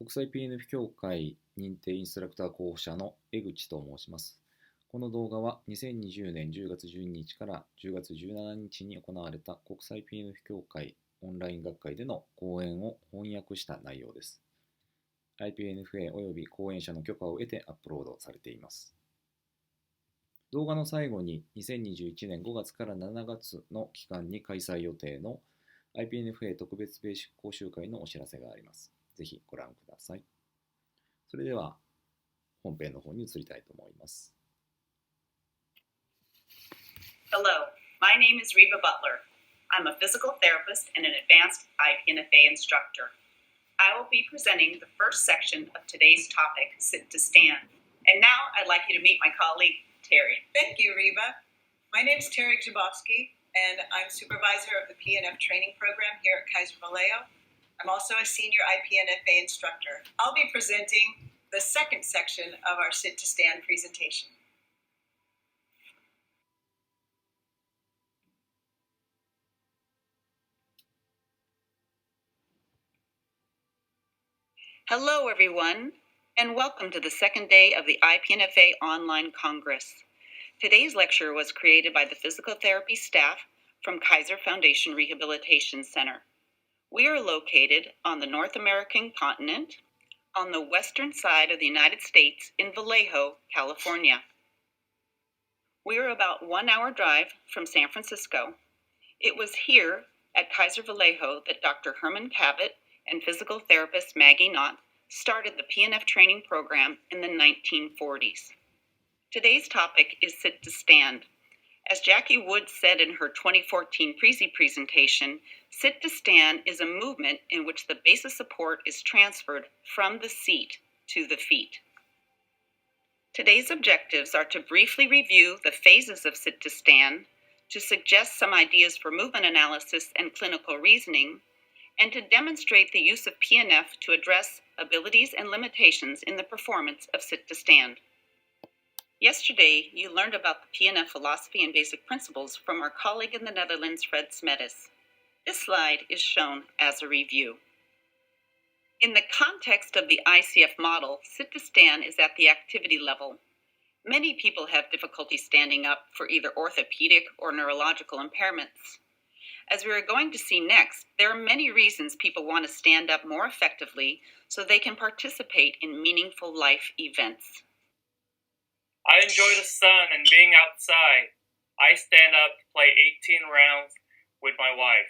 国際 PNF 協会認定インストラクター候補者の江口と申します。この動画は2020年10月12日から10月17日に行われた国際 PNF 協会オンライン学会での講演を翻訳した内容です。IPNFA および講演者の許可を得てアップロードされています。動画の最後に2021年5月から7月の期間に開催予定の IPNFA 特別ベーシック講習会のお知らせがあります。ぜひご覧ください。それでは本編の方に移りたいと思います。Hello, my name is Reba Butler. I'm a physical therapist and an advanced IPNFA instructor. I will be presenting the first section of today's topic, Sit to Stand. And now I'd like you to meet my colleague, Terry. Thank you, Reba. My name is Terry Grzybowski, and I'm supervisor of the PNF training program here at Kaiser Vallejo. I'm also a senior IPNFA instructor. I'll be presenting the second section of our Sit to Stand presentation. Hello, everyone, and welcome to the second day of the IPNFA Online Congress. Today's lecture was created by the physical therapy staff from Kaiser Foundation Rehabilitation Center. We are located on the North American continent, on the western side of the United States in Vallejo, California. We are about 1 hour drive from San Francisco. It was here at Kaiser Vallejo that Dr. Herman Cabot and physical therapist Maggie Knott started the PNF training program in the 1940s. Today's topic is Sit to Stand. As Jackie Wood said in her 2014 Prezi presentation, Sit to Stand is a movement in which the base of support is transferred from the seat to the feet. Today's objectives are to briefly review the phases of Sit to Stand, to suggest some ideas for movement analysis and clinical reasoning, and to demonstrate the use of PNF to address abilities and limitations in the performance of Sit to Stand. Yesterday, you learned about the PNF philosophy and basic principles from our colleague in the Netherlands, Fred Smedes. This slide is shown as a review. In the context of the ICF model, Sit to Stand is at the activity level. Many people have difficulty standing up for either orthopedic or neurological impairments. As we are going to see next, there are many reasons people want to stand up more effectively so they can participate in meaningful life events. I enjoy the sun and being outside. I stand up to play 18 rounds with my wife.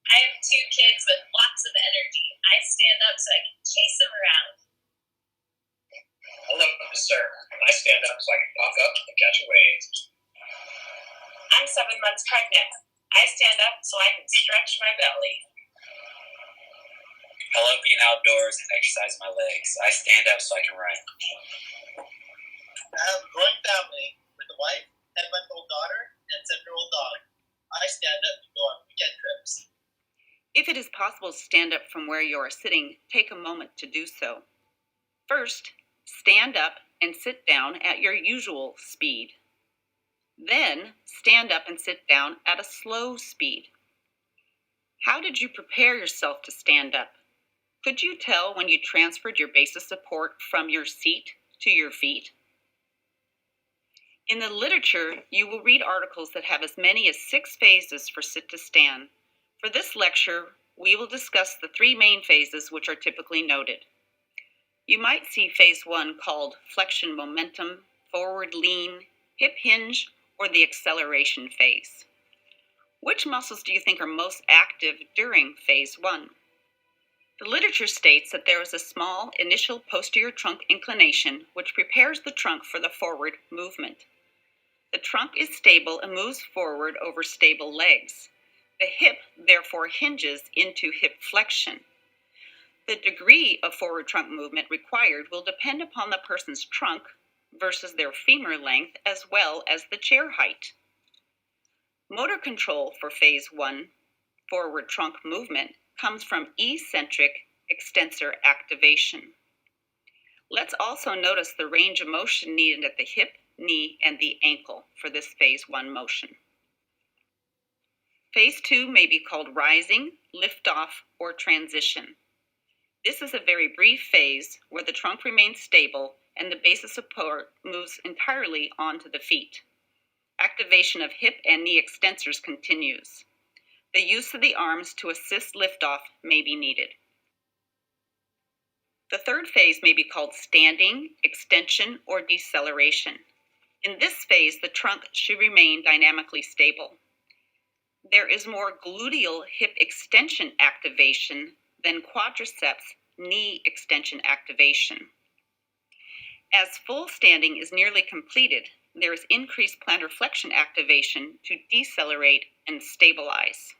I have 2 kids with lots of energy. I stand up so I can chase them around. Hello, sir. I stand up so I can walk up and catch a wave. I'm 7 months pregnant. I stand up so I can stretch my belly. I love being outdoors and exercising my legs. I stand up so I can run. I have a growing family with a wife, 10-month-old daughter, and 7-year-old dog. I stand up to go on weekend trips. If it is possible to stand up from where you are sitting, take a moment to do so. First, stand up and sit down at your usual speed. Then, stand up and sit down at a slow speed. How did you prepare yourself to stand up? Could you tell when you transferred your base of support from your seat to your feet? In the literature, you will read articles that have as many as 6 phases for Sit to Stand. For this lecture, we will discuss the 3 main phases which are typically noted. You might see phase 1 called flexion momentum, forward lean, hip hinge, or the acceleration phase. Which muscles do you think are most active during phase 1? The literature states that there is a small initial posterior trunk inclination which prepares the trunk for the forward movement. The trunk is stable and moves forward over stable legs. The hip therefore hinges into hip flexion. The degree of forward trunk movement required will depend upon the person's trunk versus their femur length as well as the chair height. Motor control for phase 1, forward trunk movement, comes from eccentric extensor activation. Let's also notice the range of motion needed at the hip, knee, and the ankle for this phase 1 motion. Phase 2 may be called rising, liftoff, or transition. This is a very brief phase where the trunk remains stable and the base of support moves entirely onto the feet. Activation of hip and knee extensors continues. The use of the arms to assist liftoff may be needed. The third phase may be called standing, extension, or deceleration. In this phase, the trunk should remain dynamically stable. There is more gluteal hip extension activation than quadriceps knee extension activation. As full standing is nearly completed, there is increased plantar flexion activation to decelerate and stabilize.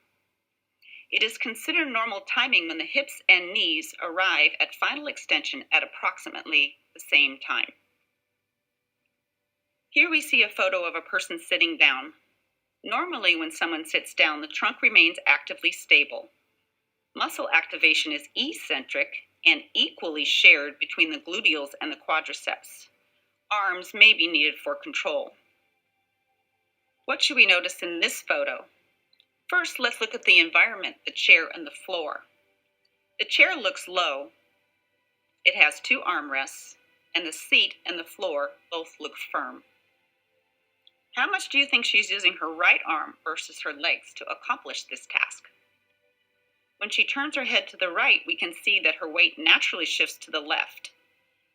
It is considered normal timing when the hips and knees arrive at final extension at approximately the same time. Here we see a photo of a person sitting down. Normally, when someone sits down, the trunk remains actively stable. Muscle activation is eccentric and equally shared between the gluteals and the quadriceps. Arms may be needed for control. What should we notice in this photo? First, let's look at the environment, the chair and the floor. The chair looks low. It has 2 armrests, and the seat and the floor both look firm. How much do you think she's using her right arm versus her legs to accomplish this task? When she turns her head to the right, we can see that her weight naturally shifts to the left.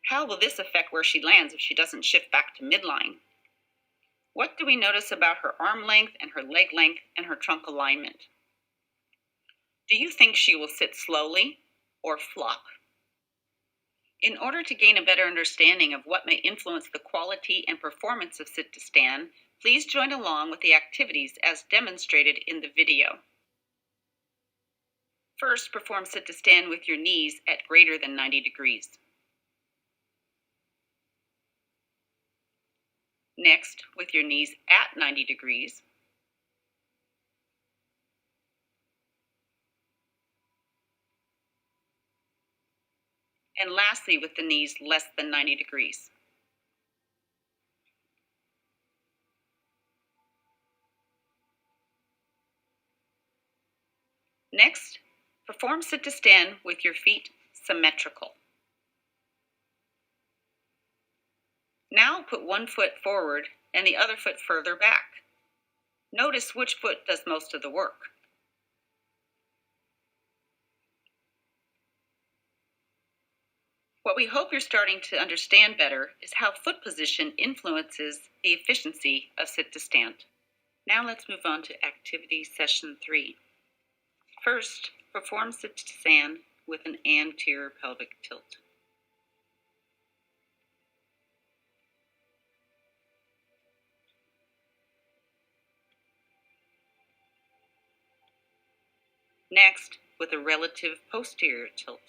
How will this affect where she lands if she doesn't shift back to midline? What do we notice about her arm length and her leg length and her trunk alignment? Do you think she will sit slowly or flop? In order to gain a better understanding of what may influence the quality and performance of sit to stand, please join along with the activities as demonstrated in the video. First, perform sit to stand with your knees at greater than 90 degrees. Next, with your knees at 90 degrees. And lastly, with the knees less than 90 degrees. Next, perform sit to stand with your feet symmetrical. Now put one foot forward and the other foot further back. Notice which foot does most of the work. What we hope you're starting to understand better is how foot position influences the efficiency of sit to stand. Now let's move on to activity session 3. First, perform sit to stand with an anterior pelvic tilt. Next, with a relative posterior tilt.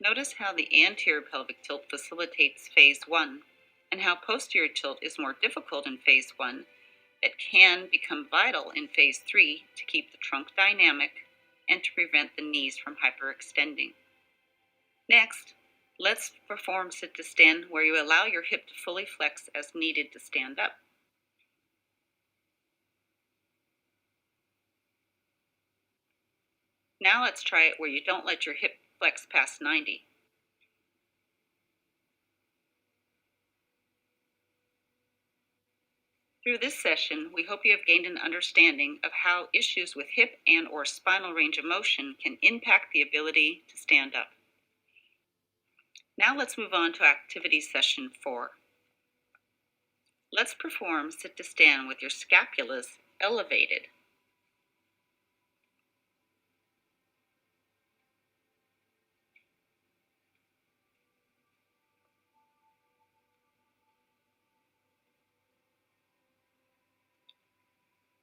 Notice how the anterior pelvic tilt facilitates phase 1 and how posterior tilt is more difficult in phase 1 that can become vital in phase 3 to keep the trunk dynamic and to prevent the knees from hyperextending. Next, let's perform sit to stand where you allow your hip to fully flex as needed to stand up. Now let's try it where you don't let your hip flex past 90. Through this session, we hope you have gained an understanding of how issues with hip and or spinal range of motion can impact the ability to stand up. Now let's move on to activity session 4. Let's perform sit to stand with your scapulas elevated.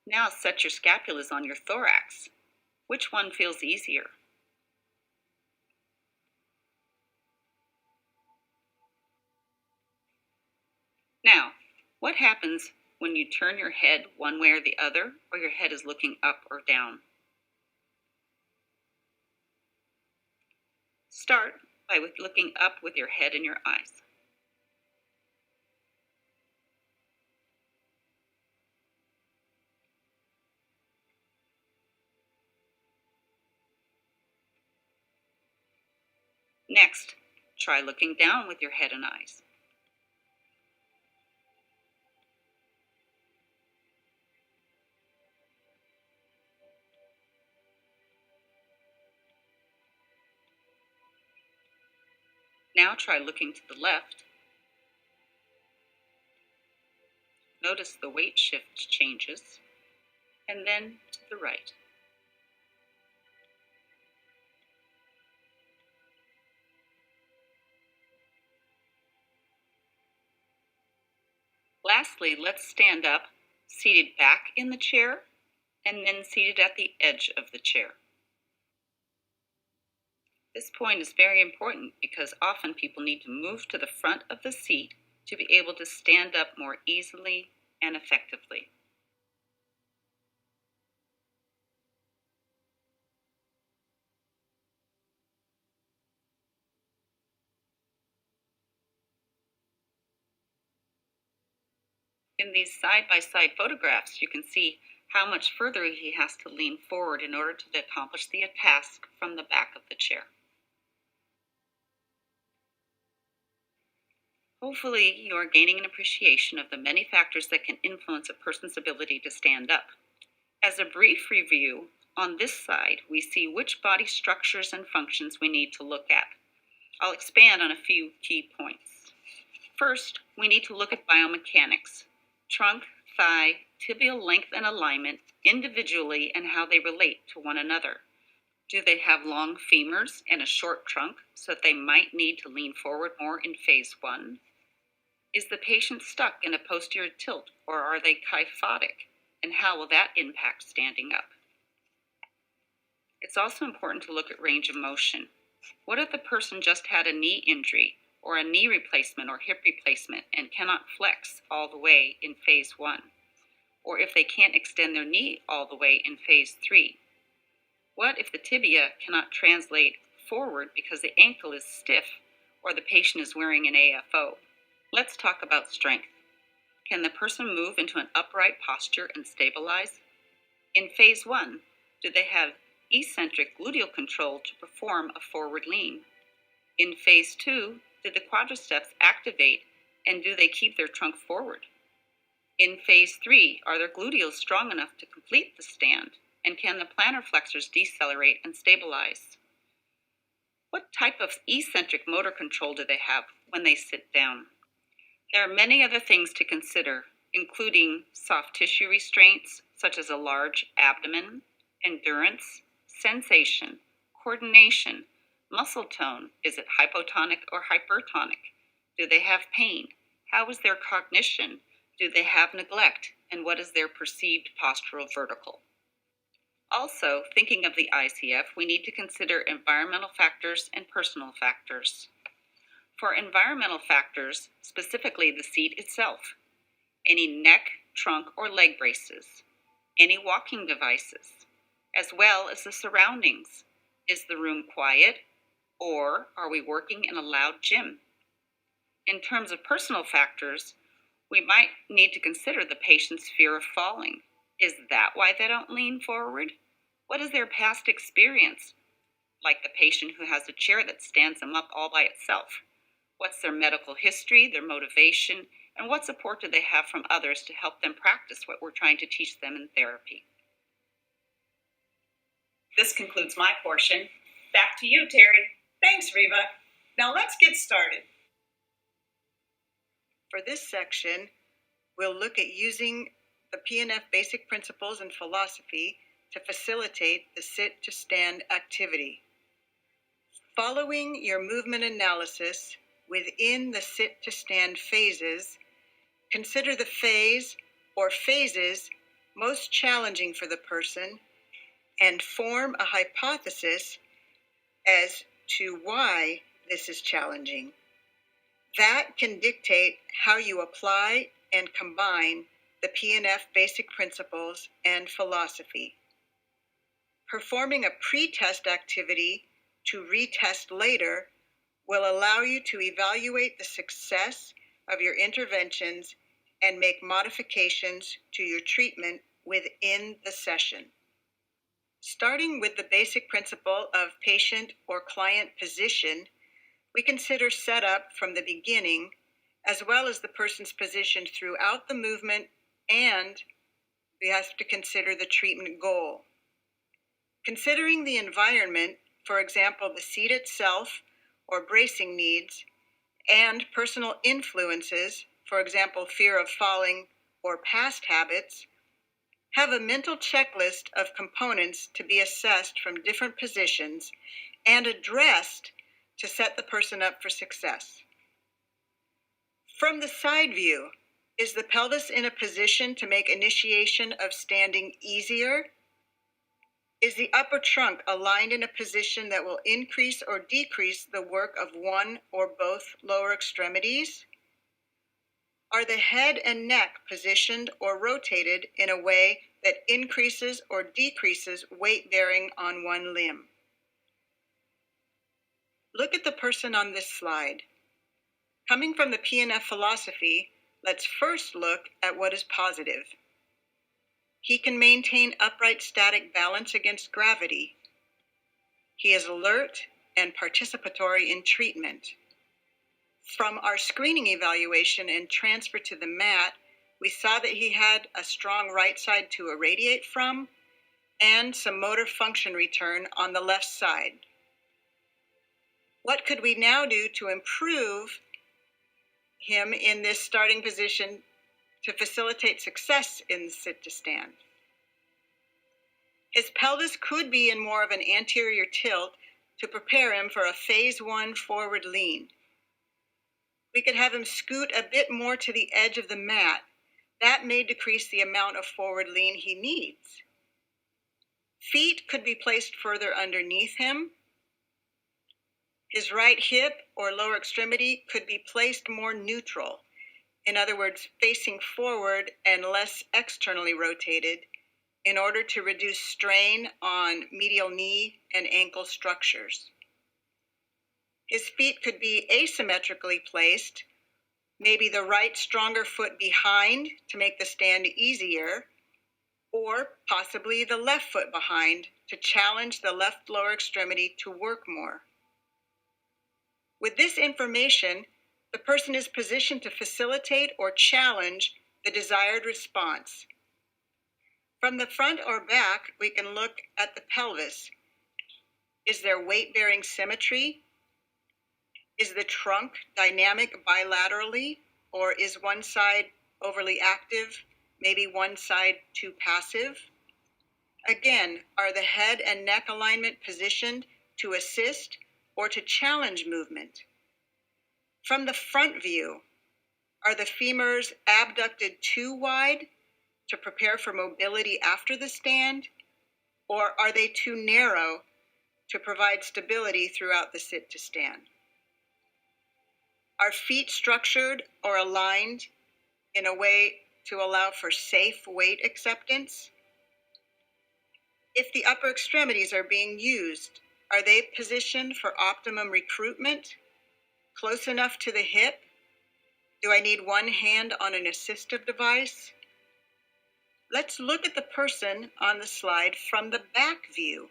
Now set your scapulas on your thorax. Which one feels easier? Now, what happens when you turn your head one way or the other, or your head is looking up or down? Start by looking up with your head and your eyes. Next, try looking down with your head and eyes. Now try looking to the left. Notice the weight shift changes, and then to the right. Lastly, let's stand up, seated back in the chair, and then seated at the edge of the chair. This point is very important because often people need to move to the front of the seat to be able to stand up more easily and effectively. In these side-by-side photographs, you can see how much further he has to lean forward in order to accomplish the task from the back of the chair. Hopefully, you are gaining an appreciation of the many factors that can influence a person's ability to stand up. As a brief review, on this side, we see which body structures and functions we need to look at. I'll expand on a few key points. First, we need to look at biomechanics, trunk, thigh, tibial length and alignment individually and how they relate to one another. Do they have long femurs and a short trunk so that they might need to lean forward more in phase 1? Is the patient stuck in a posterior tilt or are they kyphotic? And how will that impact standing up? It's also important to look at range of motion. What if the person just had a knee injury or a knee replacement or hip replacement and cannot flex all the way in phase 1? Or if they can't extend their knee all the way in phase 3? What if the tibia cannot translate forward because the ankle is stiff or the patient is wearing an AFO? Let's talk about strength. Can the person move into an upright posture and stabilize? In phase 1, do they have eccentric gluteal control to perform a forward lean? In phase 2, do the quadriceps activate and do they keep their trunk forward? In phase 3, are their gluteals strong enough to complete the stand? And can the plantar flexors decelerate and stabilize? What type of eccentric motor control do they have when they sit down? There are many other things to consider, including soft tissue restraints, such as a large abdomen, endurance, sensation, coordination, muscle tone. Is it hypotonic or hypertonic? Do they have pain? How is their cognition? Do they have neglect? And what is their perceived postural vertical? Also, thinking of the ICF, we need to consider environmental factors and personal factors. For environmental factors, specifically the seat itself, any neck, trunk, or leg braces, any walking devices, as well as the surroundings. Is the room quiet, or are we working in a loud gym? In terms of personal factors, we might need to consider the patient's fear of falling. Is that why they don't lean forward? What is their past experience? Like the patient who has a chair that stands them up all by itself. What's their medical history, their motivation, and what support do they have from others to help them practice what we're trying to teach them in therapy? This concludes my portion. Back to you, Terry. Thanks, Reba. Now let's get started. For this section, we'll look at using the PNF basic principles and philosophy to facilitate the sit-to-stand activity. Following your movement analysis within the sit-to-stand phases, consider the phase or phases most challenging for the person and form a hypothesis as to why this is challenging. That can dictate how you apply and combine the PNF basic principles and philosophy. Performing a pre-test activity to retest later will allow you to evaluate the success of your interventions and make modifications to your treatment within the session. Starting with the basic principle of patient or client position, We consider setup from the beginning, as well as the person's position throughout the movement, and we have to consider the treatment goal. Considering the environment, for example, the seat itself or bracing needs, and personal influences, for example, fear of falling or past habits, have a mental checklist of components to be assessed from different positions and addressed to set the person up for success. From the side view, is the pelvis in a position to make initiation of standing easier? Is the upper trunk aligned in a position that will increase or decrease the work of one or both lower extremities? Are the head and neck positioned or rotated in a way that increases or decreases weight bearing on one limb? Look at the person on this slide. Coming from the PNF philosophy, let's first look at what is positive. He can maintain upright static balance against gravity. He is alert and participatory in treatment. From our screening evaluation and transfer to the mat, we saw that he had a strong right side to irradiate from and some motor function return on the left side. What could we now do to improve him in this starting position to facilitate success in sit to stand? His pelvis could be in more of an anterior tilt to prepare him for a phase 1 forward lean. We could have him scoot a bit more to the edge of the mat. That may decrease the amount of forward lean he needs. Feet could be placed further underneath him. His right hip or lower extremity could be placed more neutral, in other words, facing forward and less externally rotated, in order to reduce strain on medial knee and ankle structures. His feet could be asymmetrically placed, maybe the right stronger foot behind to make the stand easier, or possibly the left foot behind to challenge the left lower extremity to work more. With this information, the person is positioned to facilitate or challenge the desired response. From the front or back, we can look at the pelvis. Is there weight-bearing symmetry? Is the trunk dynamic bilaterally, or is one side overly active, maybe one side too passive? Again, are the head and neck alignment positioned to assist or to challenge movement? From the front view, are the femurs abducted too wide to prepare for mobility after the stand, or are they too narrow to provide stability throughout the sit to stand? Are feet structured or aligned in a way to allow for safe weight acceptance? If the upper extremities are being used, are they positioned for optimum recruitment? Close enough to the hip? Do I need one hand on an assistive device? Let's look at the person on the slide from the back view.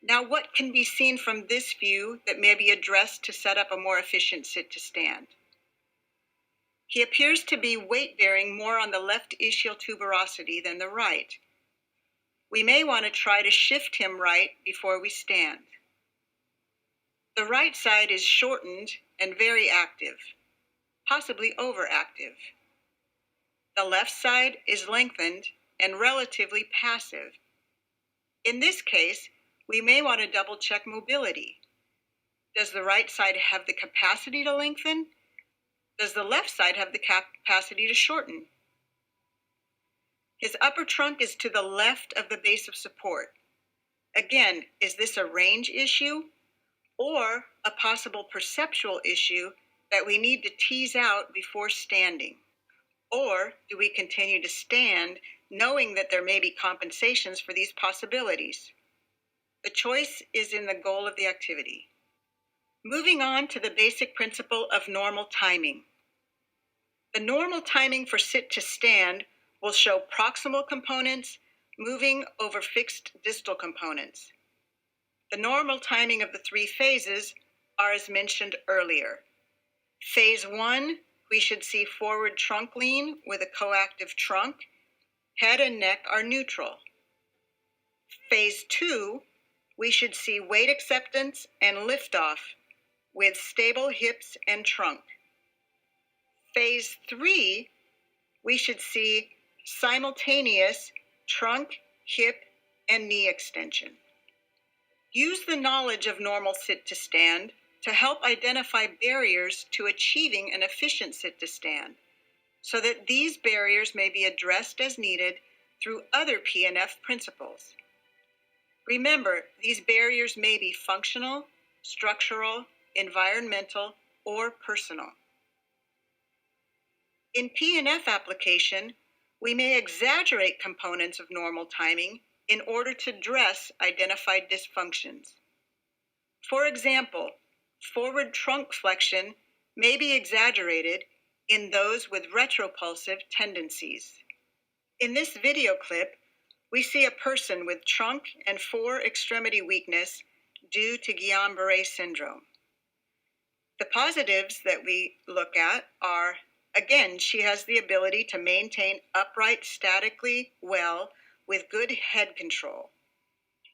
Now, what can be seen from this view that may be addressed to set up a more efficient sit to stand? He appears to be weight-bearing more on the left ischial tuberosity than the right. We may want to try to shift him right before we stand. The right side is shortened and very active, possibly overactive. The left side is lengthened and relatively passive. In this case, we may want to double check mobility. Does the right side have the capacity to lengthen? Does the left side have the capacity to shorten? His upper trunk is to the left of the base of support. Again, is this a range issue or a possible perceptual issue that we need to tease out before standing? Or do we continue to stand knowing that there may be compensations for these possibilities? The choice is in the goal of the activity. Moving on to the basic principle of normal timing. The normal timing for sit to stand will show proximal components moving over fixed distal components. The normal timing of the 3 phases are as mentioned earlier. Phase 1, we should see forward trunk lean with a coactive trunk. Head and neck are neutral. Phase 2, we should see weight acceptance and liftoff with stable hips and trunk. Phase 3, we should see simultaneous trunk, hip, and knee extension. Use the knowledge of normal sit to stand to help identify barriers to achieving an efficient sit to stand, so that these barriers may be addressed as needed through other PNF principles. Remember, these barriers may be functional, structural, environmental, or personal. In PNF application, we may exaggerate components of normal timing in order to address identified dysfunctions. For example, forward trunk flexion may be exaggerated in those with retropulsive tendencies. In this video clip, we see a person with trunk and fore extremity weakness due to Guillain-Barré syndrome. The positives that we look at are, again, she has the ability to maintain upright statically well with good head control,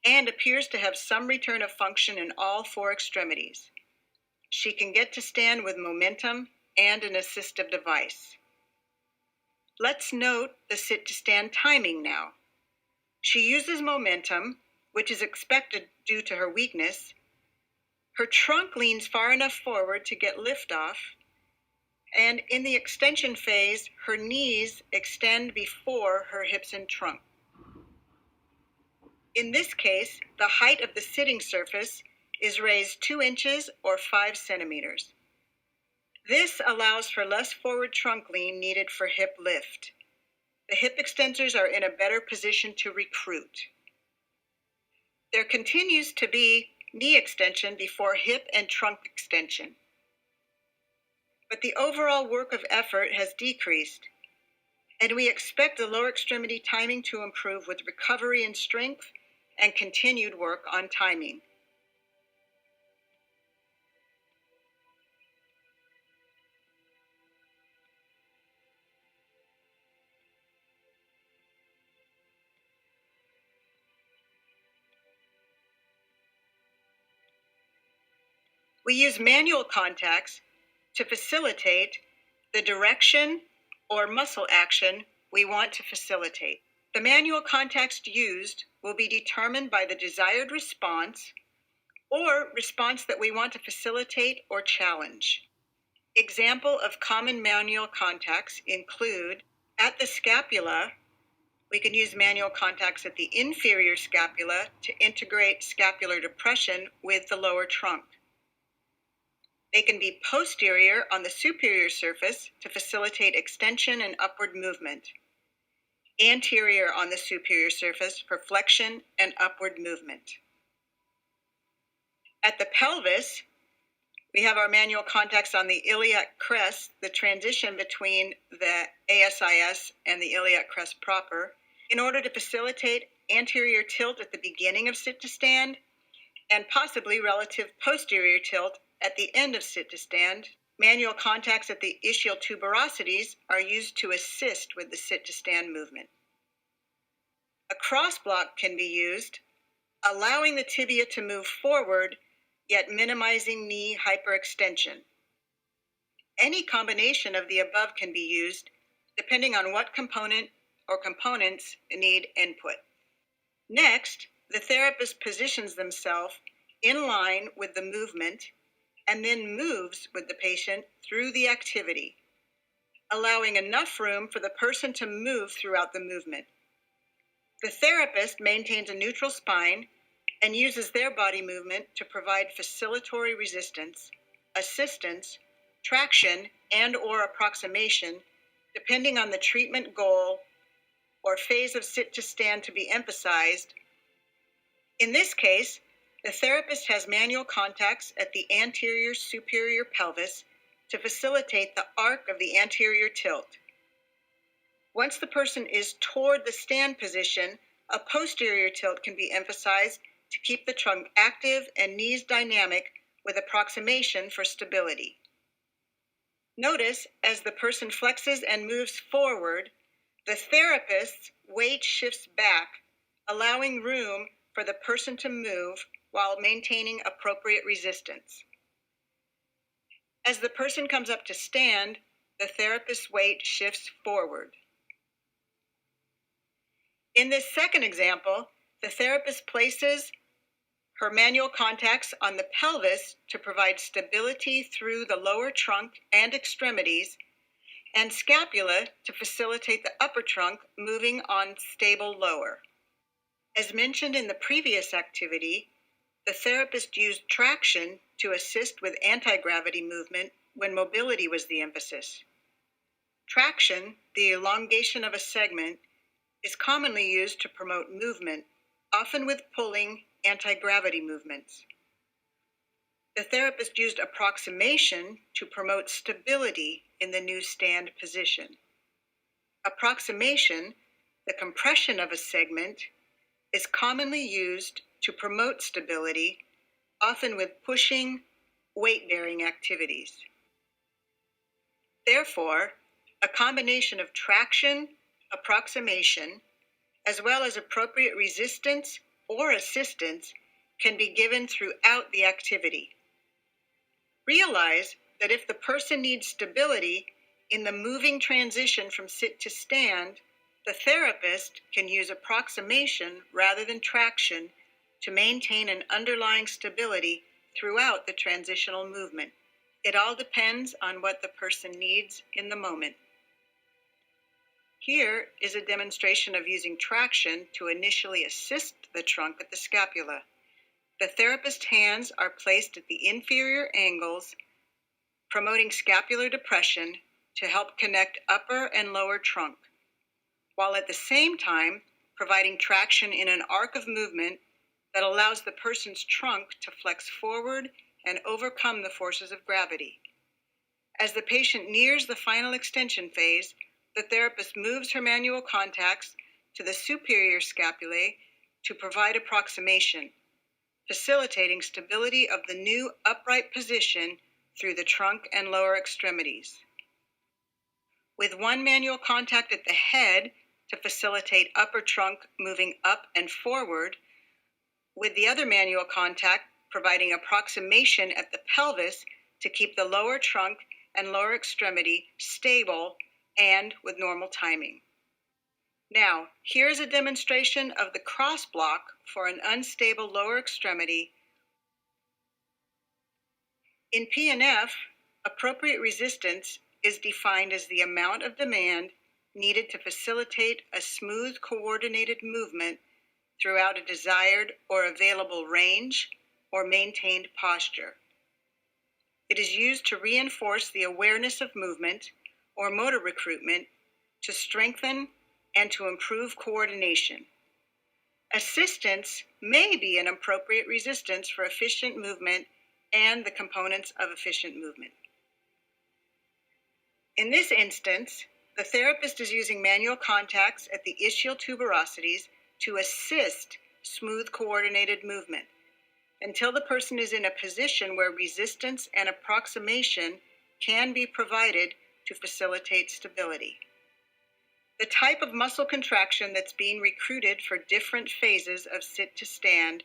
and appears to have some return of function in all four extremities. She can get to stand with momentum and an assistive device. Let's note the sit to stand timing now. She uses momentum, which is expected due to her weakness. Her trunk leans far enough forward to get liftoff, and in the extension phase, her knees extend before her hips and trunk. In this case, the height of the sitting surface is raised 2 inches or 5 centimeters. This allows for less forward trunk lean needed for hip lift. The hip extensors are in a better position to recruit. There continues to be knee extension before hip and trunk extension. But the overall work of effort has decreased, and we expect the lower extremity timing to improve with recovery in strength and continued work on timing. We use manual contacts to facilitate the direction or muscle action we want to facilitate. The manual contacts used will be determined by the desired response or response that we want to facilitate or challenge. Example of common manual contacts include at the scapula. We can use manual contacts at the inferior scapula to integrate scapular depression with the lower trunk. They can be posterior on the superior surface to facilitate extension and upward movement. Anterior on the superior surface for flexion and upward movement. At the pelvis, we have our manual contacts on the iliac crest, the transition between the ASIS and the iliac crest proper, in order to facilitate anterior tilt at the beginning of sit to stand and possibly relative posterior tilt at the end of sit to stand. Manual contacts at the ischial tuberosities are used to assist with the sit to stand movement. A cross block can be used, allowing the tibia to move forward, yet minimizing knee hyperextension. Any combination of the above can be used, depending on what component or components need input. Next, the therapist positions themselves in line with the movement and then moves with the patient through the activity, allowing enough room for the person to move throughout the movement. The therapist maintains a neutral spine and uses their body movement to provide facilitatory resistance, assistance, traction, and/or approximation, depending on the treatment goal or phase of sit to stand to be emphasized. In this case, the therapist has manual contacts at the anterior superior pelvis to facilitate the arc of the anterior tilt. Once the person is toward the stand position, a posterior tilt can be emphasized to keep the trunk active and knees dynamic with approximation for stability. Notice as the person flexes and moves forward, the therapist's weight shifts back, allowing room for the person to move while maintaining appropriate resistance. As the person comes up to stand, the therapist's weight shifts forward. In this second example, the therapist places her manual contacts on the pelvis to provide stability through the lower trunk and extremities, and scapula to facilitate the upper trunk moving on stable lower. As mentioned in the previous activity, the therapist used traction to assist with anti-gravity movement when mobility was the emphasis. Traction, the elongation of a segment, is commonly used to promote movement, often with pulling anti-gravity movements. The therapist used approximation to promote stability in the new stand position. Approximation, the compression of a segment, is commonly used to promote stability, often with pushing, weight-bearing activities. Therefore, a combination of traction, approximation, as well as appropriate resistance or assistance can be given throughout the activity. Realize that if the person needs stability in the moving transition from sit to stand, the therapist can use approximation rather than traction to maintain an underlying stability throughout the transitional movement. It all depends on what the person needs in the moment. Here is a demonstration of using traction to initially assist the trunk at the scapula. The therapist's hands are placed at the inferior angles, promoting scapular depression to help connect upper and lower trunk, while at the same time providing traction in an arc of movement that allows the person's trunk to flex forward and overcome the forces of gravity. As the patient nears the final extension phase, the therapist moves her manual contacts to the superior scapulae to provide approximation, facilitating stability of the new upright position through the trunk and lower extremities. With one manual contact at the head to facilitate upper trunk moving up and forward, with the other manual contact providing approximation at the pelvis to keep the lower trunk and lower extremity stable and with normal timing. Now, here's a demonstration of the cross block for an unstable lower extremity. In PNF, appropriate resistance is defined as the amount of demand needed to facilitate a smooth, coordinated movement throughout a desired or available range or maintained posture. It is used to reinforce the awareness of movement or motor recruitment, to strengthen and to improve coordination. Assistance may be an appropriate resistance for efficient movement and the components of efficient movement. In this instance, the therapist is using manual contacts at the ischial tuberosities to assist smooth coordinated movement until the person is in a position where resistance and approximation can be provided to facilitate stability. The type of muscle contraction that's being recruited for different phases of sit to stand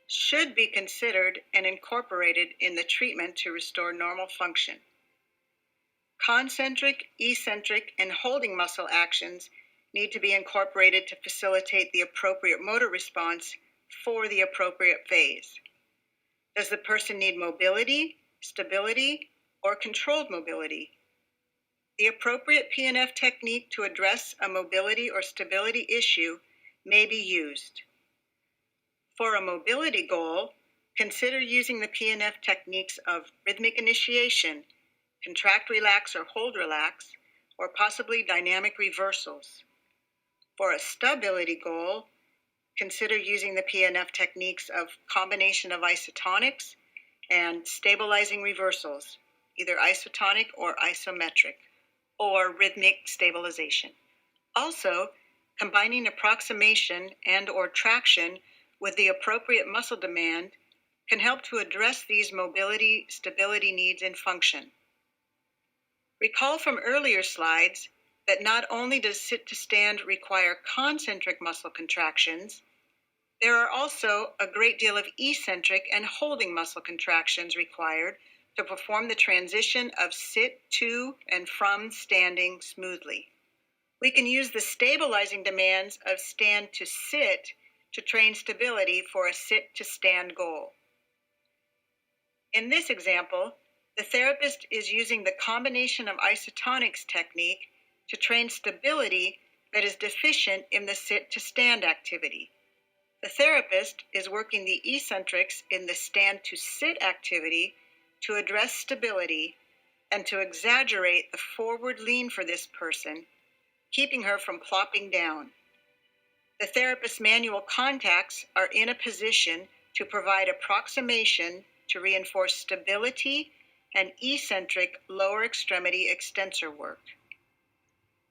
should be considered and incorporated in the treatment to restore normal function. Concentric, eccentric, and holding muscle actions need to be incorporated to facilitate the appropriate motor response for the appropriate phase. Does the person need mobility, stability, or controlled mobility? The appropriate PNF technique to address a mobility or stability issue may be used. For a mobility goal, consider using the PNF techniques of rhythmic initiation, contract, relax, or hold, relax, or possibly dynamic reversals. For a stability goal, consider using the PNF techniques of combination of isotonics and stabilizing reversals, either isotonic or isometric, or rhythmic stabilization. Also, combining approximation and or traction with the appropriate muscle demand can help to address these mobility, stability needs and function. Recall from earlier slides that not only does sit to stand require concentric muscle contractions, there are also a great deal of eccentric and holding muscle contractions required to perform the transition of sit to and from standing smoothly. We can use the stabilizing demands of stand to sit to train stability for a sit to stand goal. In this example, the therapist is using the combination of isotonics technique to train stability that is deficient in the sit to stand activity. The therapist is working the eccentrics in the stand to sit activity to address stability and to exaggerate the forward lean for this person, keeping her from plopping down. The therapist's manual contacts are in a position to provide approximation to reinforce stability and eccentric lower extremity extensor work.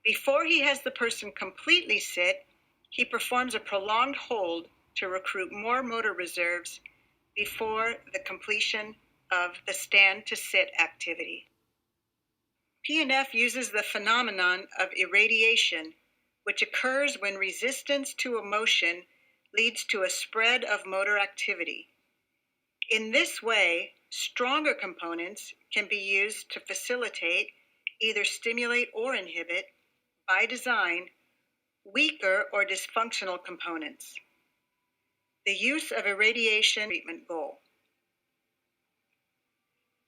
Before he has the person completely sit, he performs a prolonged hold to recruit more motor reserves before the completion of the stand to sit activity. PNF uses the phenomenon of irradiation, which occurs when resistance to a motion leads to a spread of motor activity. In this way, stronger components can be used to facilitate, either stimulate or inhibit, by design, weaker or dysfunctional components. The use of irradiation treatment goal.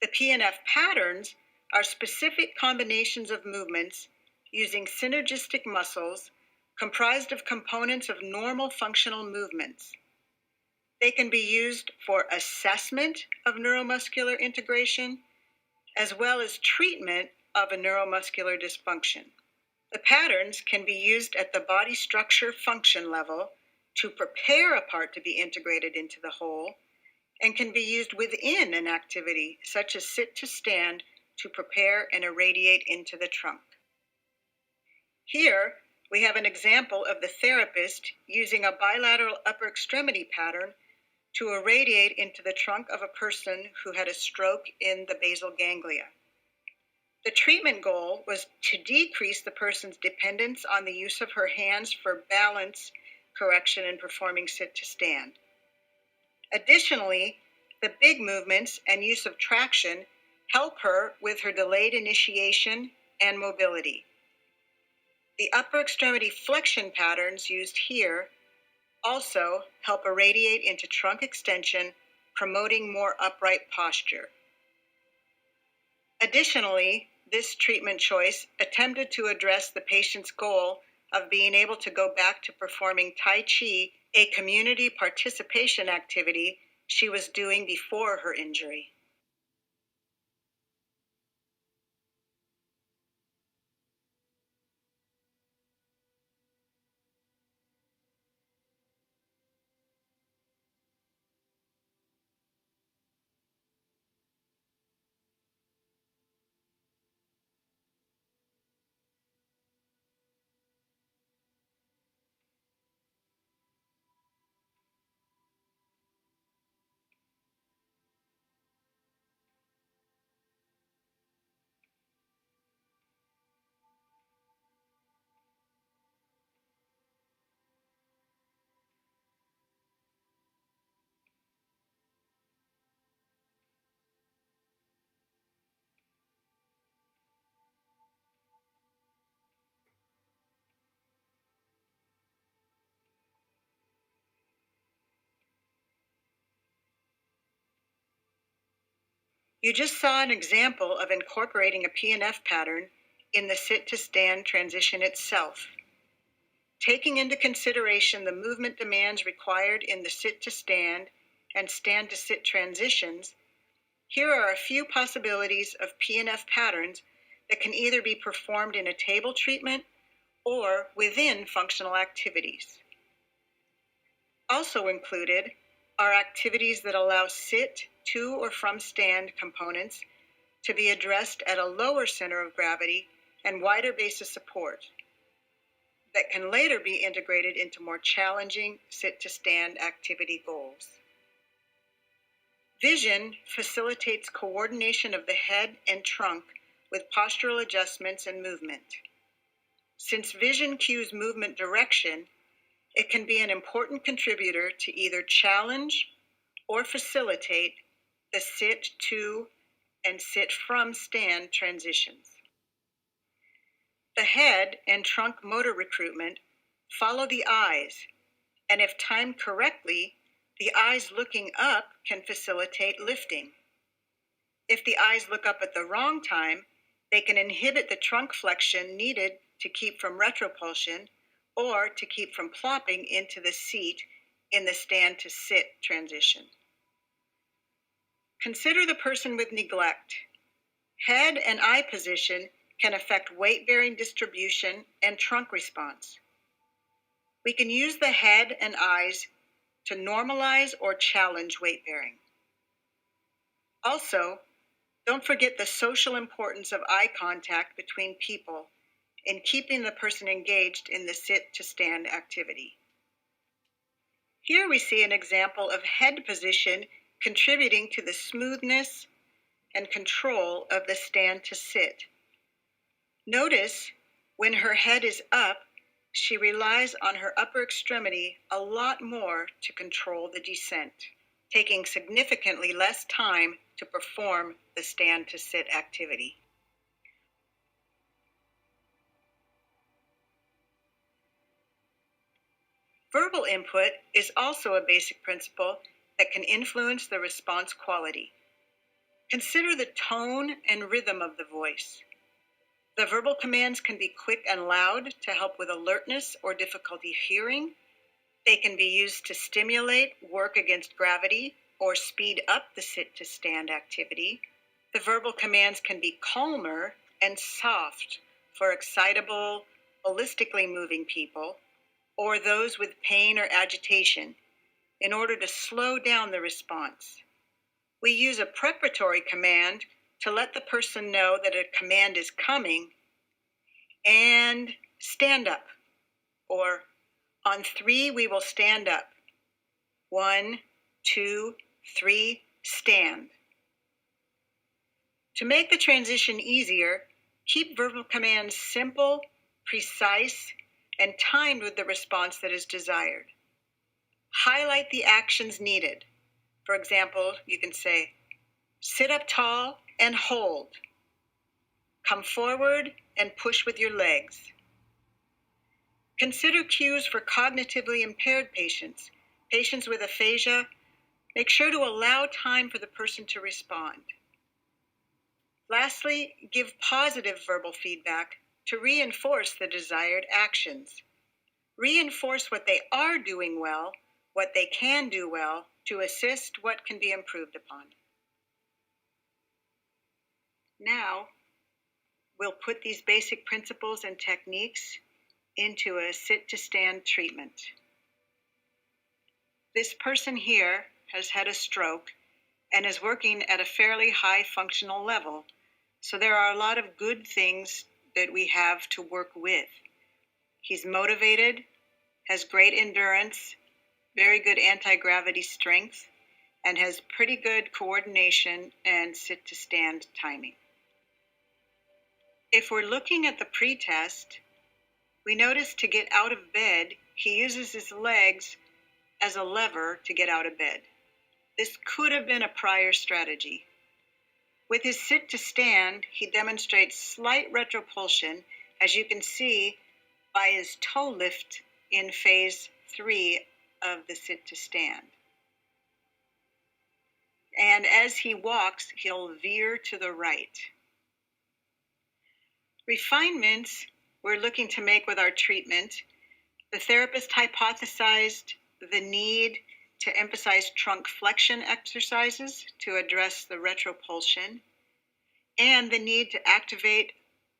The PNF patterns are specific combinations of movements using synergistic muscles comprised of components of normal functional movements. They can be used for assessment of neuromuscular integration, as well as treatment of a neuromuscular dysfunction. The patterns can be used at the body structure function level to prepare a part to be integrated into the whole, and can be used within an activity such as sit to stand to prepare and irradiate into the trunk. Here, we have an example of the therapist using a bilateral upper extremity pattern to irradiate into the trunk of a person who had a stroke in the basal ganglia. The treatment goal was to decrease the person's dependence on the use of her hands for balance correction in performing sit to stand. Additionally, the big movements and use of traction help her with her delayed initiation and mobility. The upper extremity flexion patterns used here also help irradiate into trunk extension, promoting more upright posture. Additionally, this treatment choice attempted to address the patient's goal of being able to go back to performing Tai Chi, a community participation activity she was doing before her injury. You just saw an example of incorporating a PNF pattern in the sit-to-stand transition itself. Taking into consideration the movement demands required in the sit-to-stand and stand-to-sit transitions, here are a few possibilities of PNF patterns that can either be performed in a table treatment or within functional activities. Also included are activities that allow sit to or from stand components to be addressed at a lower center of gravity and wider base of support that can later be integrated into more challenging sit to stand activity goals. Vision facilitates coordination of the head and trunk with postural adjustments and movement. Since vision cues movement direction, it can be an important contributor to either challenge or facilitate the sit to and sit from stand transitions. The head and trunk motor recruitment follow the eyes, and if timed correctly, the eyes looking up can facilitate lifting. If the eyes look up at the wrong time, they can inhibit the trunk flexion needed to keep from retropulsion or to keep from plopping into the seat in the stand to sit transition. Consider the person with neglect. Head and eye position can affect weight-bearing distribution and trunk response. We can use the head and eyes to normalize or challenge weight bearing. Also, don't forget the social importance of eye contact between people in keeping the person engaged in the sit to stand activity. Here we see an example of head position contributing to the smoothness and control of the stand to sit. Notice when her head is up, she relies on her upper extremity a lot more to control the descent, taking significantly less time to perform the stand to sit activity. Verbal input is also a basic principle that can influence the response quality. Consider the tone and rhythm of the voice. The verbal commands can be quick and loud to help with alertness or difficulty hearing. They can be used to stimulate work against gravity or speed up the sit-to-stand activity. The verbal commands can be calmer and soft for excitable, holistically moving people or those with pain or agitation in order to slow down the response. We use a preparatory command to let the person know that a command is coming, and stand up, or on 3 we will stand up. 1, 2, 3, stand. To make the transition easier, keep verbal commands simple, precise, and timed with the response that is desired. Highlight the actions needed. For example, you can say, sit up tall and hold. Come forward and push with your legs. Consider cues for cognitively impaired patients. Patients with aphasia, make sure to allow time for the person to respond. Lastly, give positive verbal feedback to reinforce the desired actions. Reinforce what they are doing well, what they can do well, to assist what can be improved upon. Now, we'll put these basic principles and techniques into a sit-to-stand treatment. This person here has had a stroke and is working at a fairly high functional level, so there are a lot of good things that we have to work with. He's motivated, has great endurance, very good anti-gravity strength, and has pretty good coordination and sit-to-stand timing. If we're looking at the pre-test, we notice to get out of bed, he uses his legs as a lever to get out of bed. This could have been a prior strategy. With his sit-to-stand, he demonstrates slight retropulsion, as you can see by his toe lift in phase 3 of the sit-to-stand. And as he walks, he'll veer to the right. Refinements we're looking to make with our treatment. The therapist hypothesized the need to emphasize trunk flexion exercises to address the retropulsion, and the need to activate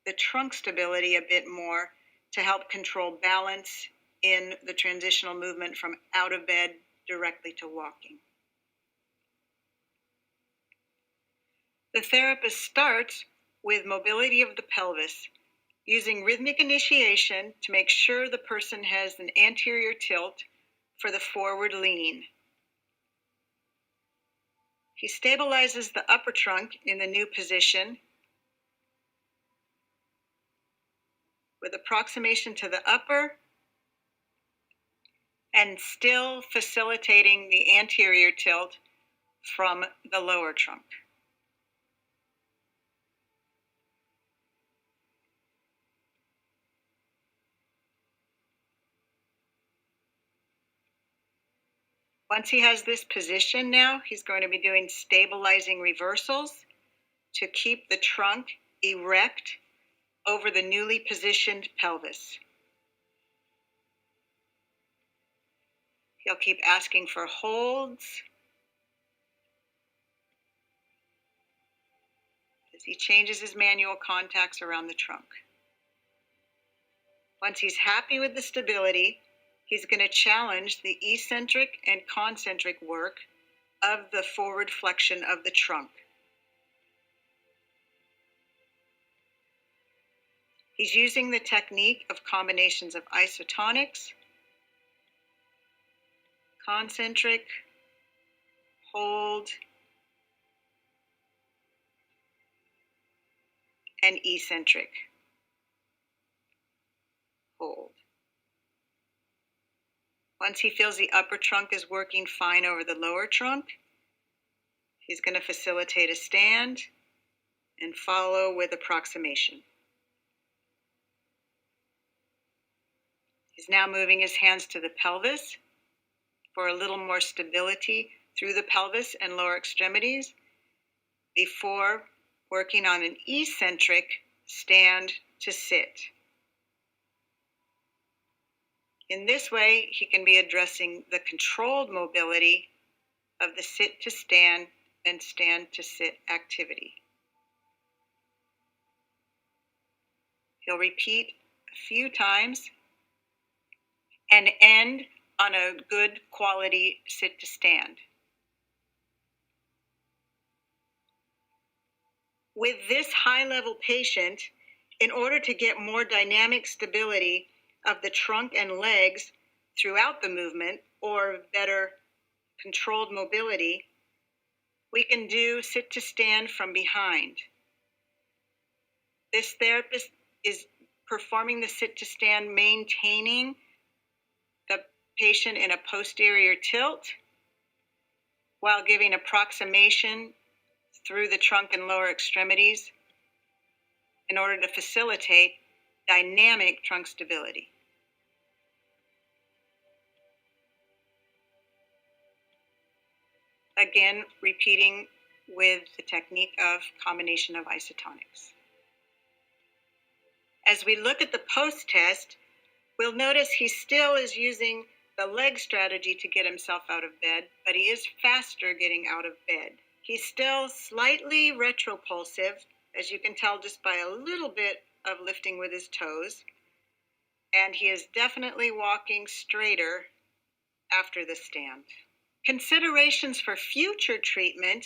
the trunk stability a bit more to help control balance in the transitional movement from out of bed directly to walking. The therapist starts with mobility of the pelvis, using rhythmic initiation to make sure the person has an anterior tilt for the forward lean. He stabilizes the upper trunk in the new position with approximation to the upper and still facilitating the anterior tilt from the lower trunk. Once he has this position now, he's going to be doing stabilizing reversals to keep the trunk erect over the newly positioned pelvis. He'll keep asking for holds as he changes his manual contacts around the trunk. Once he's happy with the stability, he's going to challenge the eccentric and concentric work of the forward flexion of the trunk. He's using the technique of combinations of isotonics, concentric, hold, and eccentric, hold. Once he feels the upper trunk is working fine over the lower trunk, he's going to facilitate a stand and follow with approximation. He's now moving his hands to the pelvis for a little more stability through the pelvis and lower extremities before working on an eccentric stand to sit. In this way, he can be addressing the controlled mobility of the sit to stand and stand to sit activity. He'll repeat a few times and end on a good quality sit to stand. With this high-level patient, in order to get more dynamic stability of the trunk and legs throughout the movement, or better controlled mobility, we can do sit to stand from behind. This therapist is performing the sit to stand, maintaining the patient in a posterior tilt while giving approximation through the trunk and lower extremities in order to facilitate dynamic trunk stability. Again, repeating with the technique of combination of isotonics. As we look at the post-test, we'll notice he still is using the leg strategy to get himself out of bed, but he is faster getting out of bed. He's still slightly retropulsive, as you can tell just by a little bit of lifting with his toes, and he is definitely walking straighter after the stand. Considerations for future treatment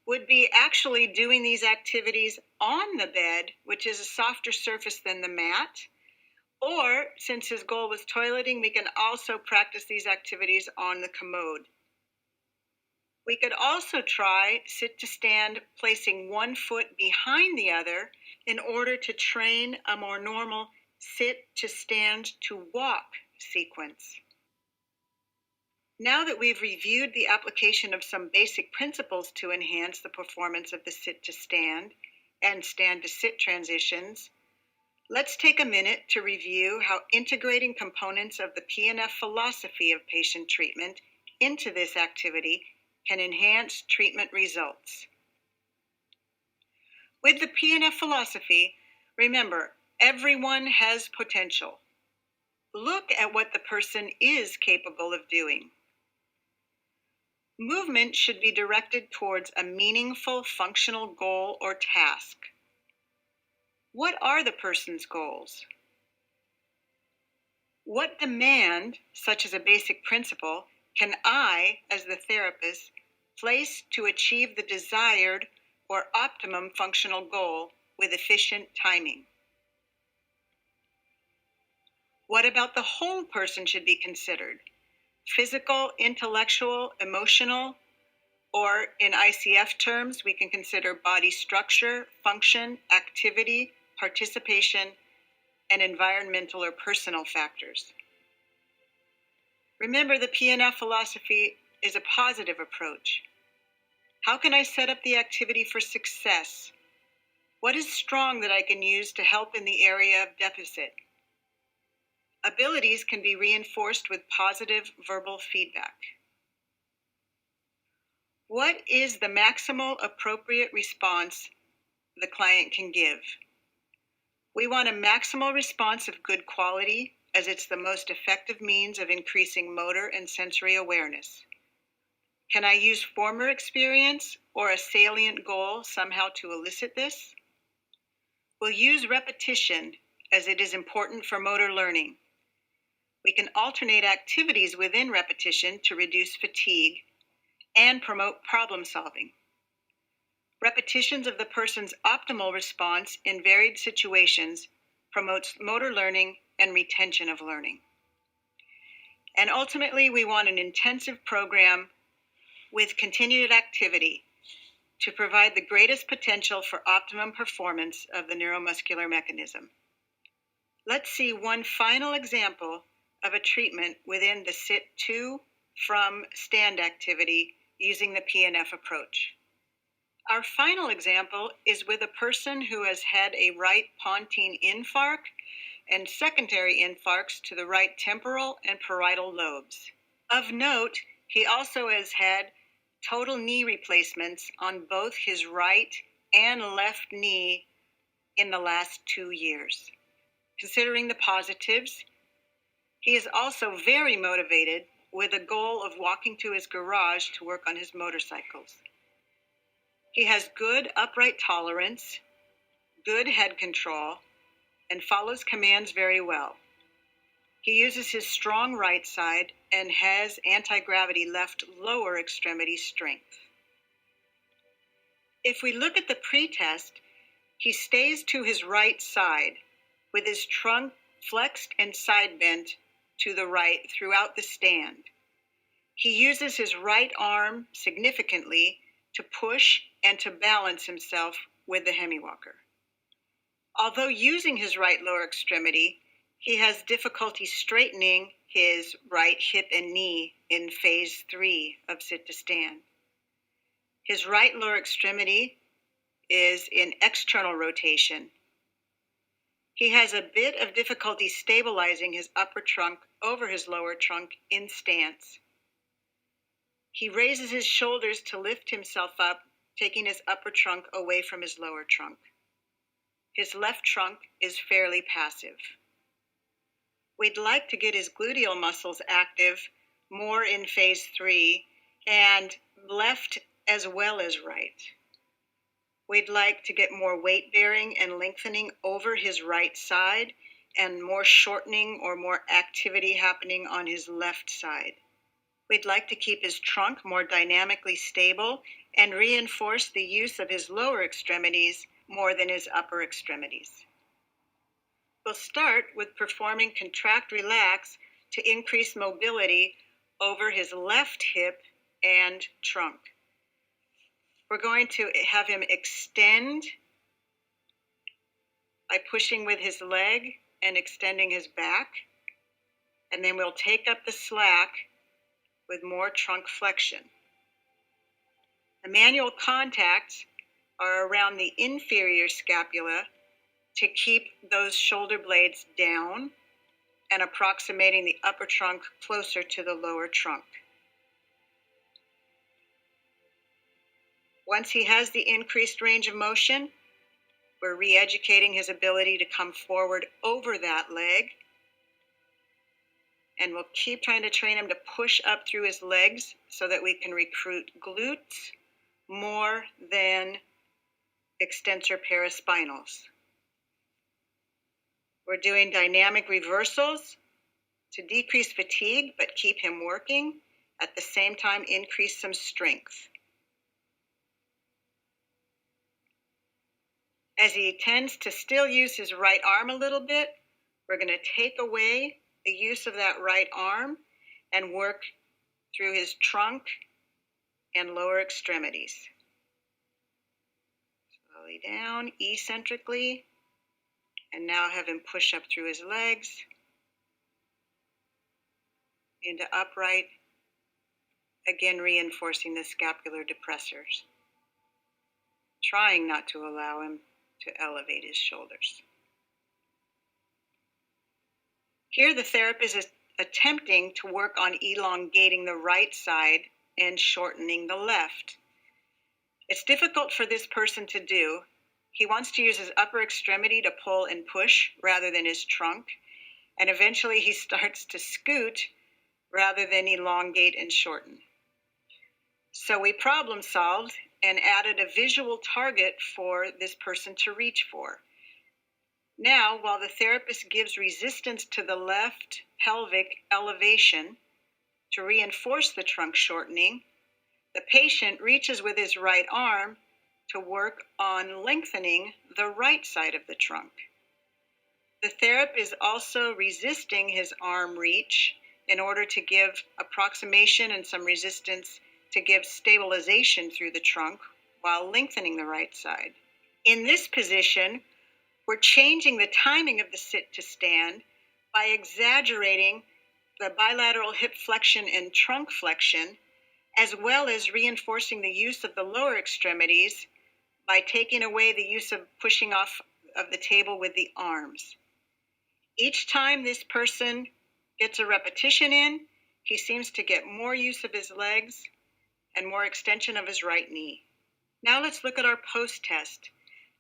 would be actually doing these activities on the bed, which is a softer surface than the mat, or since his goal was toileting, we can also practice these activities on the commode. We could also try sit to stand, placing one foot behind the other in order to train a more normal sit to stand to walk sequence. Now that we've reviewed the application of some basic principles to enhance the performance of the sit to stand and stand to sit transitions, let's take a minute to review how integrating components of the PNF philosophy of patient treatment into this activity can enhance treatment results. With the PNF philosophy, remember, everyone has potential. Look at what the person is capable of doing. Movement should be directed towards a meaningful functional goal or task. What are the person's goals? What demand, such as a basic principle, can I, as the therapist, place to achieve the desired or optimum functional goal with efficient timing? What about the whole person should be considered? Physical, intellectual, emotional, Or in ICF terms, we can consider body structure, function, activity, participation, and environmental or personal factors. Remember, the PNF philosophy is a positive approach. How can I set up the activity for success? What is strong that I can use to help in the area of deficit? Abilities can be reinforced with positive verbal feedback. What is the maximal appropriate response the client can give? We want a maximal response of good quality, as it's the most effective means of increasing motor and sensory awareness. Can I use former experience or a salient goal somehow to elicit this? We'll use repetition, as it is important for motor learning. We can alternate activities within repetition to reduce fatigue and promote problem solving. Repetitions of the person's optimal response in varied situations promotes motor learning and retention of learning. And ultimately, we want an intensive program with continued activity to provide the greatest potential for optimum performance of the neuromuscular mechanism. Let's see one final example of a treatment within the sit to, from, stand activity using the PNF approach. Our final example is with a person who has had a right pontine infarct and secondary infarcts to the right temporal and parietal lobes. Of note, he also has had total knee replacements on both his right and left knee in the last 2 years. Considering the positives, he is also very motivated with a goal of walking to his garage to work on his motorcycles. He has good upright tolerance, good head control, and follows commands very well. He uses his strong right side and has anti-gravity left lower extremity strength. If we look at the pretest, he stays to his right side with his trunk flexed and side bent to the right throughout the stand. He uses his right arm significantly to push and to balance himself with the hemiwalker. Although using his right lower extremity, he has difficulty straightening his right hip and knee in phase 3 of sit to stand. His right lower extremity is in external rotation. He has a bit of difficulty stabilizing his upper trunk over his lower trunk in stance. He raises his shoulders to lift himself up, taking his upper trunk away from his lower trunk. His left trunk is fairly passive. We'd like to get his gluteal muscles active more in phase 3 and left as well as right. We'd like to get more weight bearing and lengthening over his right side and more shortening or more activity happening on his left side. We'd like to keep his trunk more dynamically stable and reinforce the use of his lower extremities more than his upper extremities. We'll start with performing contract relax to increase mobility over his left hip and trunk. We're going to have him extend by pushing with his leg and extending his back. And then we'll take up the slack with more trunk flexion. The manual contacts are around the inferior scapula to keep those shoulder blades down and approximating the upper trunk closer to the lower trunk. Once he has the increased range of motion, we're re-educating his ability to come forward over that leg. And we'll keep trying to train him to push up through his legs so that we can recruit glutes more than extensor paraspinals. We're doing dynamic reversals to decrease fatigue but keep him working, at the same time increase some strength. As he tends to still use his right arm a little bit, we're going to take away the use of that right arm and work through his trunk and lower extremities. Slowly down, eccentrically, and now have him push up through his legs, into upright, again reinforcing the scapular depressors, trying not to allow him to elevate his shoulders. Here the therapist is attempting to work on elongating the right side and shortening the left. It's difficult for this person to do. He wants to use his upper extremity to pull and push rather than his trunk, and eventually he starts to scoot rather than elongate and shorten. So we problem solved and added a visual target for this person to reach for. Now, while the therapist gives resistance to the left pelvic elevation to reinforce the trunk shortening, the patient reaches with his right arm to work on lengthening the right side of the trunk. The therapist is also resisting his arm reach in order to give approximation and some resistance to give stabilization through the trunk while lengthening the right side. In this position, we're changing the timing of the sit to stand by exaggerating the bilateral hip flexion and trunk flexion, as well as reinforcing the use of the lower extremities by taking away the use of pushing off of the table with the arms. Each time this person gets a repetition in, he seems to get more use of his legs and more extension of his right knee. Now let's look at our post-test.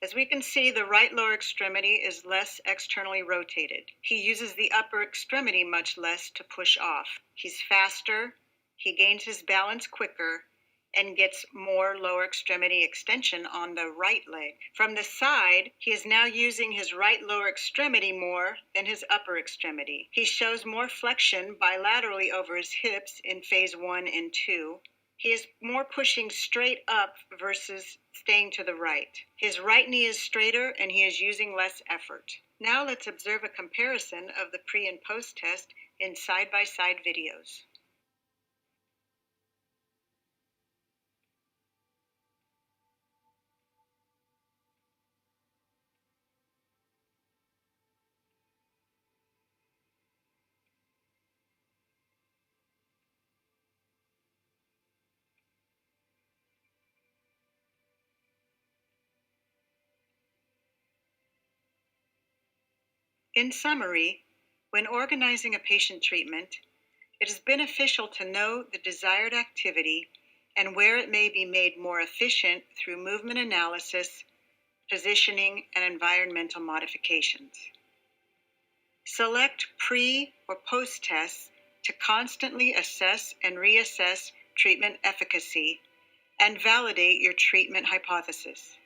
As we can see, the right lower extremity is less externally rotated. He uses the upper extremity much less to push off. He's faster, he gains his balance quicker, and gets more lower extremity extension on the right leg. From the side, he is now using his right lower extremity more than his upper extremity. He shows more flexion bilaterally over his hips in phase 1 and 2. He is more pushing straight up versus staying to the right. His right knee is straighter and he is using less effort. Now let's observe a comparison of the pre and post test in side-by-side videos. In summary, when organizing a patient treatment, it is beneficial to know the desired activity and where it may be made more efficient through movement analysis, positioning, and environmental modifications. Select pre or post tests to constantly assess and reassess treatment efficacy and validate your treatment hypothesis.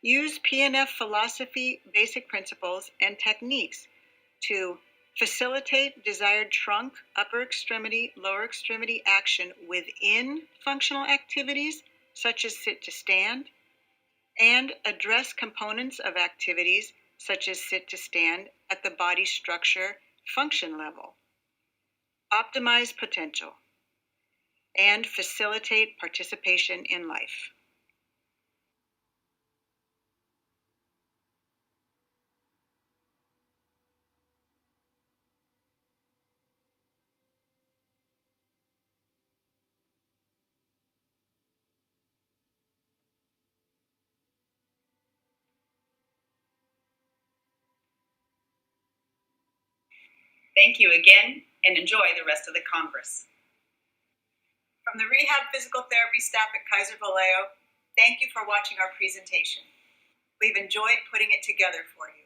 Use PNF philosophy, basic principles, and techniques to facilitate desired trunk, upper extremity, lower extremity action within functional activities, such as sit to stand, and address components of activities, such as sit to stand, at the body structure function level. Optimize potential, and facilitate participation in life. Thank you again, and enjoy the rest of the Congress. From the Rehab Physical Therapy staff at Kaiser Vallejo, thank you for watching our presentation. We've enjoyed putting it together for you.